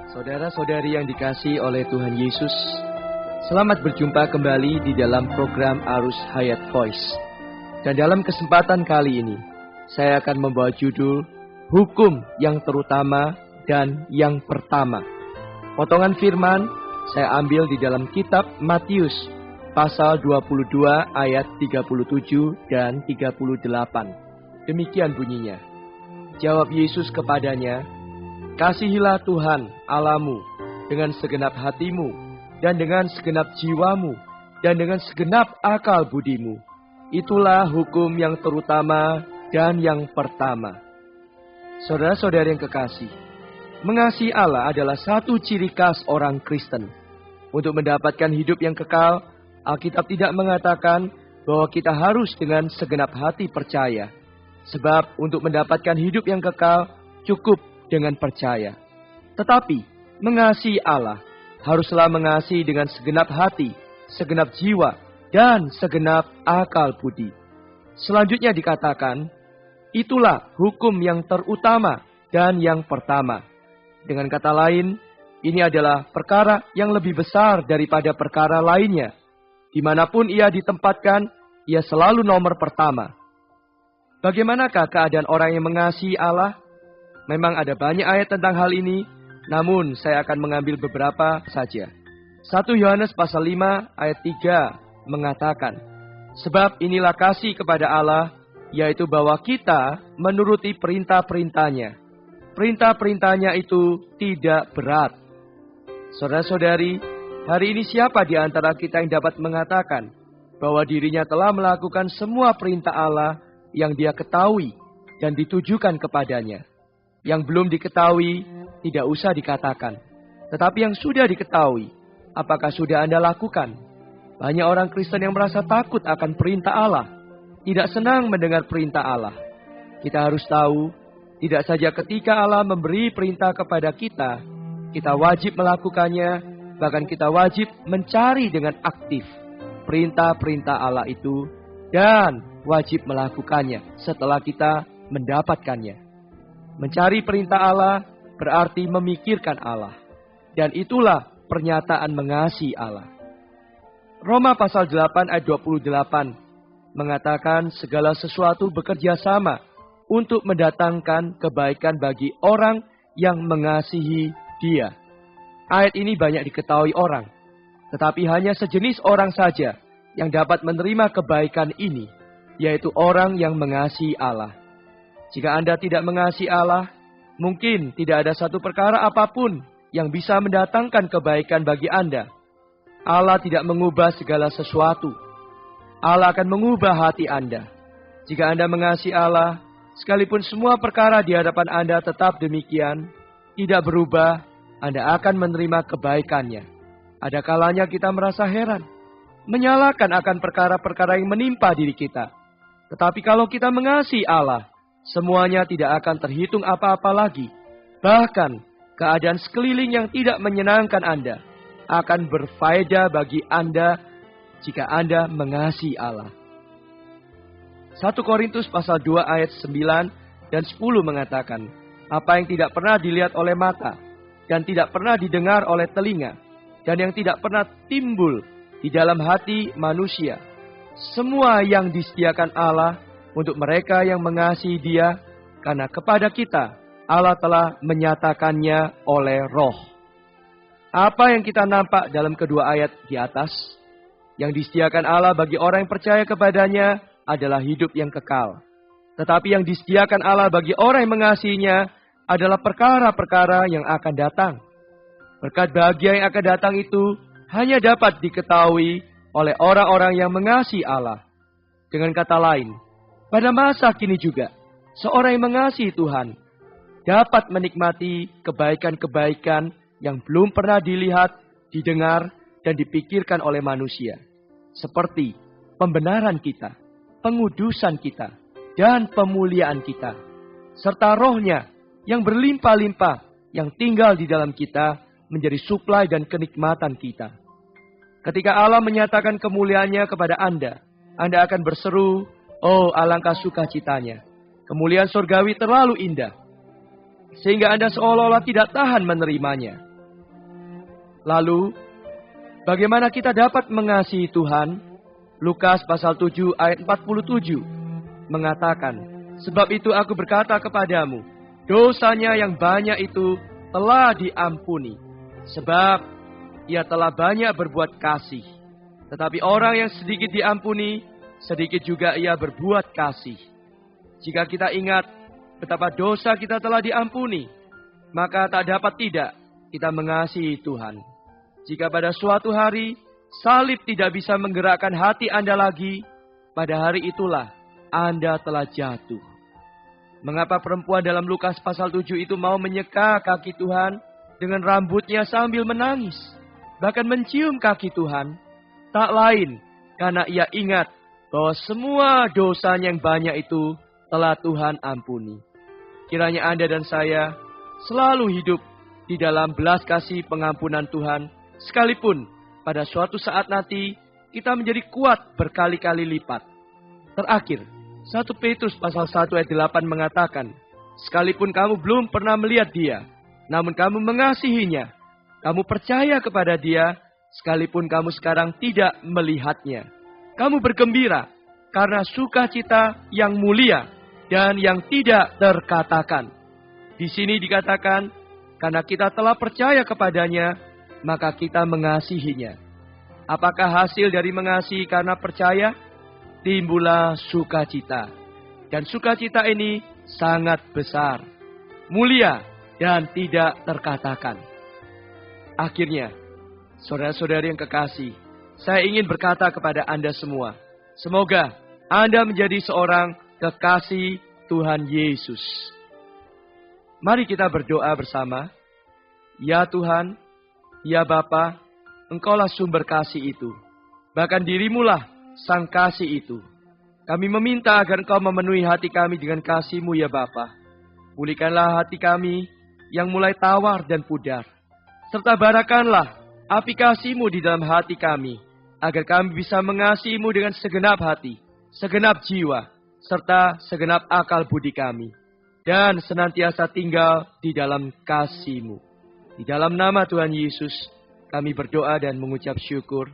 Saudara-saudari yang dikasihi oleh Tuhan Yesus, selamat berjumpa kembali di dalam program Arus Hayat Voice. Dan dalam kesempatan kali ini, saya akan membawa judul Hukum yang Terutama dan yang Pertama. Potongan firman saya ambil di dalam kitab Matius pasal 22 ayat 37 dan 38. Demikian bunyinya. Jawab Yesus kepadanya, "Kasihilah Tuhan Allahmu dengan segenap hatimu, dan dengan segenap jiwamu, dan dengan segenap akal budimu. Itulah hukum yang terutama dan yang pertama." Saudara-saudari yang kekasih, mengasihi Allah adalah satu ciri khas orang Kristen. Untuk mendapatkan hidup yang kekal, Alkitab tidak mengatakan bahwa kita harus dengan segenap hati percaya. Sebab untuk mendapatkan hidup yang kekal, cukup dengan percaya. Tetapi mengasihi Allah haruslah mengasihi dengan segenap hati, segenap jiwa, dan segenap akal budi. Selanjutnya dikatakan, itulah hukum yang terutama dan yang pertama. Dengan kata lain, ini adalah perkara yang lebih besar daripada perkara lainnya. Dimanapun ia ditempatkan, ia selalu nomor pertama. Bagaimanakah keadaan orang yang mengasihi Allah? Memang ada banyak ayat tentang hal ini, namun saya akan mengambil beberapa saja. 1 Yohanes pasal 5 ayat 3 mengatakan, "Sebab inilah kasih kepada Allah, yaitu bahwa kita menuruti perintah-perintahnya. Perintah-perintahnya itu tidak berat." Saudara-saudari, hari ini siapa di antara kita yang dapat mengatakan bahwa dirinya telah melakukan semua perintah Allah yang dia ketahui dan ditujukan kepadanya? Yang belum diketahui, tidak usah dikatakan. Tetapi yang sudah diketahui, apakah sudah Anda lakukan? Banyak orang Kristen yang merasa takut akan perintah Allah, tidak senang mendengar perintah Allah. Kita harus tahu, tidak saja ketika Allah memberi perintah kepada kita wajib melakukannya, bahkan kita wajib mencari dengan aktif perintah-perintah Allah itu, dan wajib melakukannya setelah kita mendapatkannya. Mencari perintah Allah berarti memikirkan Allah. Dan itulah pernyataan mengasihi Allah. Roma pasal 8 ayat 28 mengatakan segala sesuatu bekerja sama untuk mendatangkan kebaikan bagi orang yang mengasihi Dia. Ayat ini banyak diketahui orang. Tetapi hanya sejenis orang saja yang dapat menerima kebaikan ini, yaitu orang yang mengasihi Allah. Jika Anda tidak mengasihi Allah, mungkin tidak ada satu perkara apapun yang bisa mendatangkan kebaikan bagi Anda. Allah tidak mengubah segala sesuatu. Allah akan mengubah hati Anda. Jika Anda mengasihi Allah, sekalipun semua perkara di hadapan Anda tetap demikian, tidak berubah, Anda akan menerima kebaikannya. Ada kalanya kita merasa heran, menyalahkan akan perkara-perkara yang menimpa diri kita. Tetapi kalau kita mengasihi Allah, semuanya tidak akan terhitung apa-apa lagi. Bahkan, keadaan sekeliling yang tidak menyenangkan Anda akan berfaedah bagi Anda jika Anda mengasihi Allah. 1 Korintus pasal 2 ayat 9 dan 10 mengatakan, apa yang tidak pernah dilihat oleh mata, dan tidak pernah didengar oleh telinga, dan yang tidak pernah timbul di dalam hati manusia, semua yang disediakan Allah untuk mereka yang mengasihi Dia, karena kepada kita Allah telah menyatakannya oleh Roh. Apa yang kita nampak dalam kedua ayat di atas? Yang disediakan Allah bagi orang yang percaya kepadanya adalah hidup yang kekal. Tetapi yang disediakan Allah bagi orang yang mengasihinya adalah perkara-perkara yang akan datang. Berkat bahagia yang akan datang itu hanya dapat diketahui oleh orang-orang yang mengasihi Allah. Dengan kata lain, pada masa kini juga, seorang yang mengasihi Tuhan dapat menikmati kebaikan-kebaikan yang belum pernah dilihat, didengar, dan dipikirkan oleh manusia. Seperti pembenaran kita, pengudusan kita, dan pemuliaan kita. Serta Roh-Nya yang berlimpah-limpah yang tinggal di dalam kita menjadi suplai dan kenikmatan kita. Ketika Allah menyatakan kemuliaannya kepada Anda akan berseru, "Oh, alangkah sukacitanya. Kemuliaan surgawi terlalu indah." Sehingga Anda seolah-olah tidak tahan menerimanya. Lalu, bagaimana kita dapat mengasihi Tuhan? Lukas pasal 7 ayat 47 mengatakan, "Sebab itu aku berkata kepadamu, dosanya yang banyak itu telah diampuni, sebab ia telah banyak berbuat kasih. Tetapi orang yang sedikit diampuni, sedikit juga ia berbuat kasih." Jika kita ingat betapa dosa kita telah diampuni, maka tak dapat tidak kita mengasihi Tuhan. Jika pada suatu hari salib tidak bisa menggerakkan hati Anda lagi, pada hari itulah Anda telah jatuh. Mengapa perempuan dalam Lukas pasal 7 itu mau menyeka kaki Tuhan dengan rambutnya sambil menangis, bahkan mencium kaki Tuhan? Tak lain karena ia ingat bahwa semua dosanya yang banyak itu telah Tuhan ampuni. Kiranya Anda dan saya selalu hidup di dalam belas kasih pengampunan Tuhan, sekalipun pada suatu saat nanti kita menjadi kuat berkali-kali lipat. Terakhir, 1 Petrus pasal 1 ayat 8 mengatakan, "Sekalipun kamu belum pernah melihat dia, namun kamu mengasihinya. Kamu percaya kepada dia, sekalipun kamu sekarang tidak melihatnya. Kamu bergembira karena sukacita yang mulia dan yang tidak terkatakan." Di sini dikatakan, karena kita telah percaya kepadanya, maka kita mengasihinya. Apakah hasil dari mengasihi karena percaya? Timbullah sukacita. Dan sukacita ini sangat besar, mulia, dan tidak terkatakan. Akhirnya, saudara-saudari yang kekasih, saya ingin berkata kepada Anda semua, semoga Anda menjadi seorang kekasih Tuhan Yesus. Mari kita berdoa bersama. Ya Tuhan, ya Bapa, Engkaulah sumber kasih itu. Bahkan dirimulah sang kasih itu. Kami meminta agar Engkau memenuhi hati kami dengan kasih-Mu ya Bapa. Pulihkanlah hati kami yang mulai tawar dan pudar. Serta barakanlah api kasih-Mu di dalam hati kami, agar kami bisa mengasihi-Mu dengan segenap hati, segenap jiwa, serta segenap akal budi kami. Dan senantiasa tinggal di dalam kasih-Mu. Di dalam nama Tuhan Yesus, kami berdoa dan mengucap syukur.